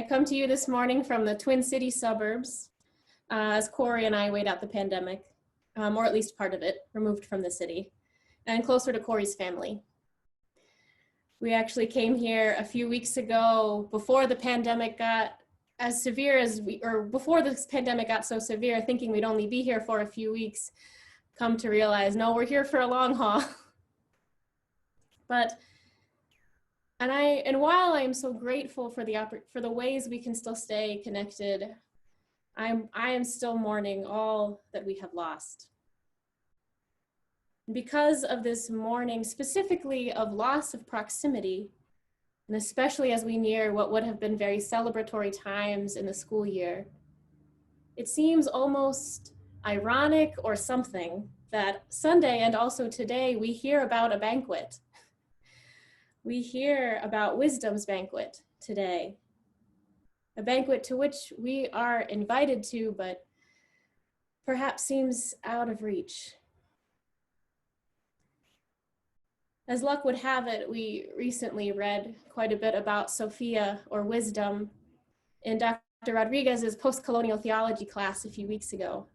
I come to you this morning from the Twin City suburbs as Corey and I wait out the pandemic, or at least part of it, removed from the city, and closer to Corey's family. We actually came here a few weeks ago before the pandemic got as severe as before this pandemic got so severe, thinking we'd only be here for a few weeks, come to realize, no, we're here for a long haul. And while I am so grateful for the ways we can still stay connected, I am still mourning all that we have lost. Because of this mourning, specifically of loss of proximity, and especially as we near what would have been very celebratory times in the school year, it seems almost ironic or something that Sunday and also today we hear about a banquet. We hear about Wisdom's banquet today, a banquet to which we are invited to, but perhaps seems out of reach. As luck would have it, we recently read quite a bit about Sophia or wisdom in Dr. Rodriguez's post-colonial theology class a few weeks ago.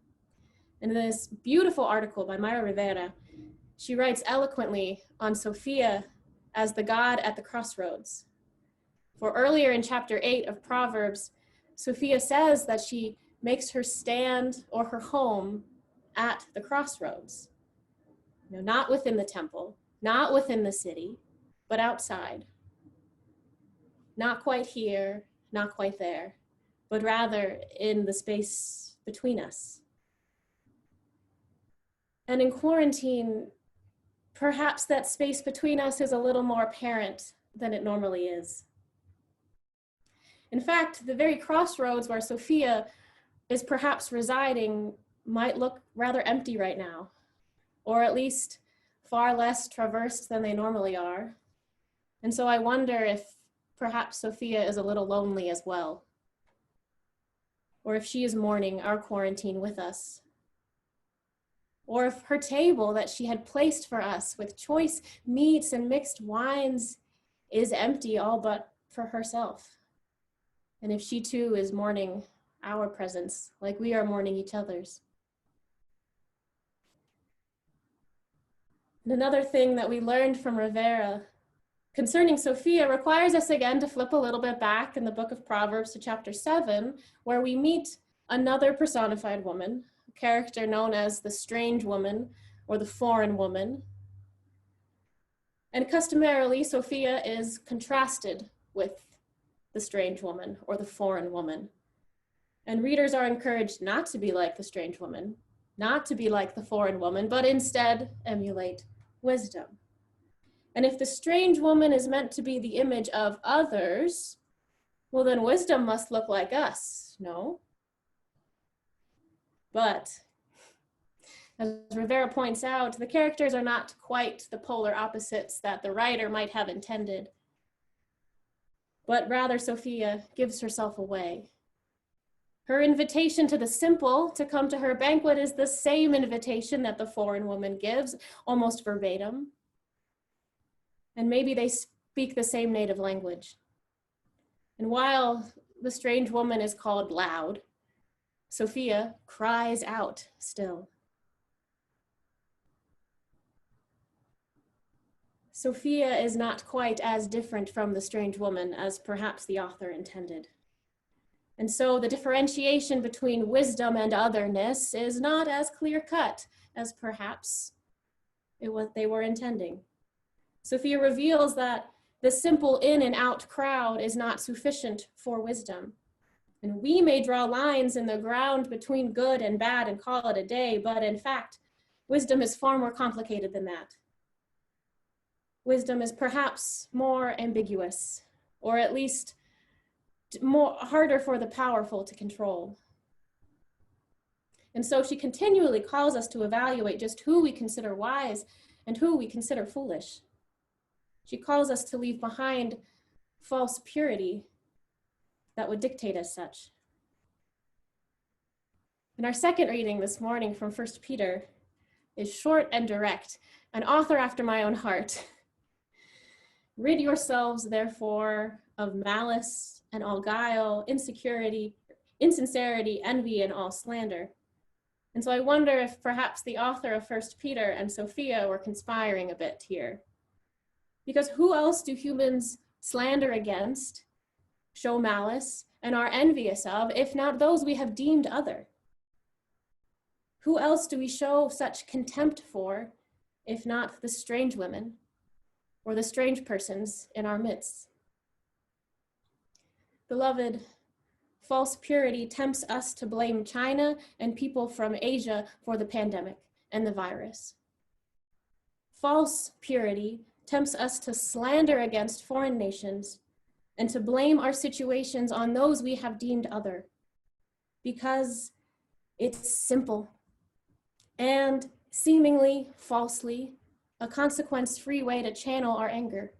In this beautiful article by Mayra Rivera, she writes eloquently on Sophia as the God at the crossroads. For earlier in chapter 8 of Proverbs, Sophia says that she makes her stand or her home at the crossroads. Not within the temple, not within the city, but outside. Not quite here, not quite there, but rather in the space between us. And in quarantine, perhaps that space between us is a little more apparent than it normally is. In fact, the very crossroads where Sophia is perhaps residing might look rather empty right now, or at least far less traversed than they normally are. And so I wonder if perhaps Sophia is a little lonely as well, or if she is mourning our quarantine with us, or if her table that she had placed for us with choice meats and mixed wines is empty all but for herself. And if she too is mourning our presence like we are mourning each other's. And another thing that we learned from Rivera concerning Sophia requires us again to flip a little bit back in the book of Proverbs to chapter 7, where we meet another personified woman, a character known as the strange woman or the foreign woman. And customarily, Sophia is contrasted with the strange woman or the foreign woman. And readers are encouraged not to be like the strange woman, not to be like the foreign woman, but instead emulate wisdom. And if the strange woman is meant to be the image of others, well, then wisdom must look like us, no? But as Rivera points out, the characters are not quite the polar opposites that the writer might have intended, but rather Sophia gives herself away. Her invitation to the simple to come to her banquet is the same invitation that the foreign woman gives, almost verbatim. And maybe they speak the same native language. And while the strange woman is called loud, Sophia cries out still. Sophia is not quite as different from the strange woman as perhaps the author intended. And so the differentiation between wisdom and otherness is not as clear-cut as perhaps they were intending. Sophia reveals that the simple in and out crowd is not sufficient for wisdom. And we may draw lines in the ground between good and bad and call it a day, but in fact, wisdom is far more complicated than that. Wisdom is perhaps more ambiguous, or at least harder for the powerful to control. And so she continually calls us to evaluate just who we consider wise and who we consider foolish. She calls us to leave behind false purity that would dictate as such. And our second reading this morning from 1 Peter is short and direct, an author after my own heart. Rid yourselves, therefore, of malice and all guile, insecurity, insincerity, envy, and all slander. And so I wonder if perhaps the author of 1 Peter and Sophia were conspiring a bit here. Because who else do humans slander against, show malice, and are envious of, if not those we have deemed other? Who else do we show such contempt for, if not the strange women or the strange persons in our midst? Beloved, false purity tempts us to blame China and people from Asia for the pandemic and the virus. False purity tempts us to slander against foreign nations and to blame our situations on those we have deemed other, because it's simple and seemingly falsely a consequence-free way to channel our anger.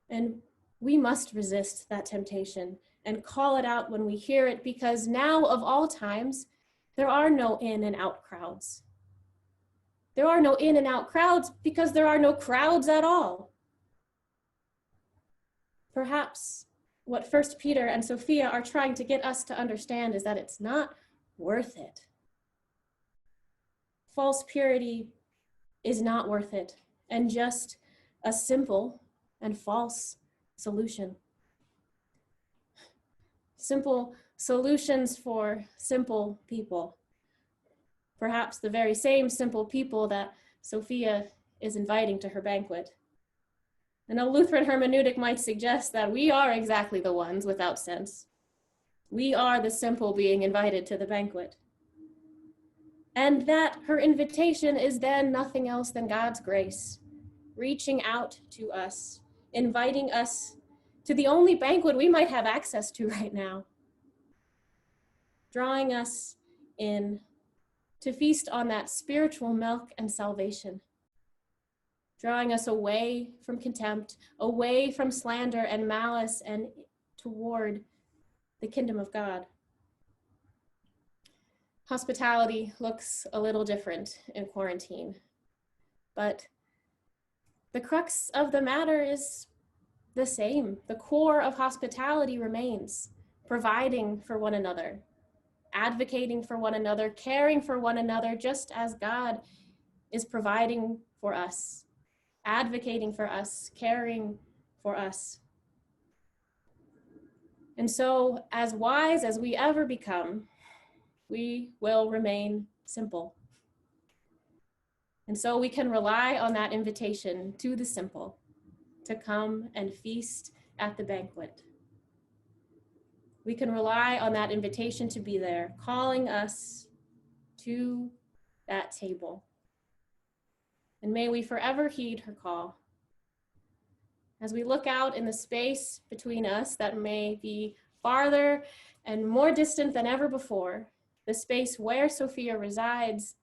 And we must resist that temptation and call it out when we hear it, because now of all times, there are no in and out crowds. There are no in and out crowds because there are no crowds at all. Perhaps what 1 Peter and Sophia are trying to get us to understand is that it's not worth it. False purity is not worth it, and just a simple and false solution. Simple solutions for simple people. Perhaps the very same simple people that Sophia is inviting to her banquet. And a Lutheran hermeneutic might suggest that we are exactly the ones without sense. We are the simple being invited to the banquet. And that her invitation is then nothing else than God's grace, reaching out to us, inviting us to the only banquet we might have access to right now, drawing us in to feast on that spiritual milk and salvation, drawing us away from contempt, away from slander and malice, and toward the kingdom of God. Hospitality looks a little different in quarantine, but the crux of the matter is the same. The core of hospitality remains providing for one another, advocating for one another, caring for one another, just as God is providing for us, advocating for us, caring for us. And so, as wise as we ever become, we will remain simple. And so we can rely on that invitation to the simple to come and feast at the banquet. We can rely on that invitation to be there, calling us to that table. And may we forever heed her call. As we look out in the space between us that may be farther and more distant than ever before, the space where Sophia resides,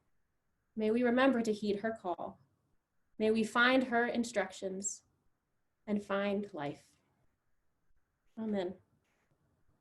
may we remember to heed her call. May we find her instructions and find life. Amen.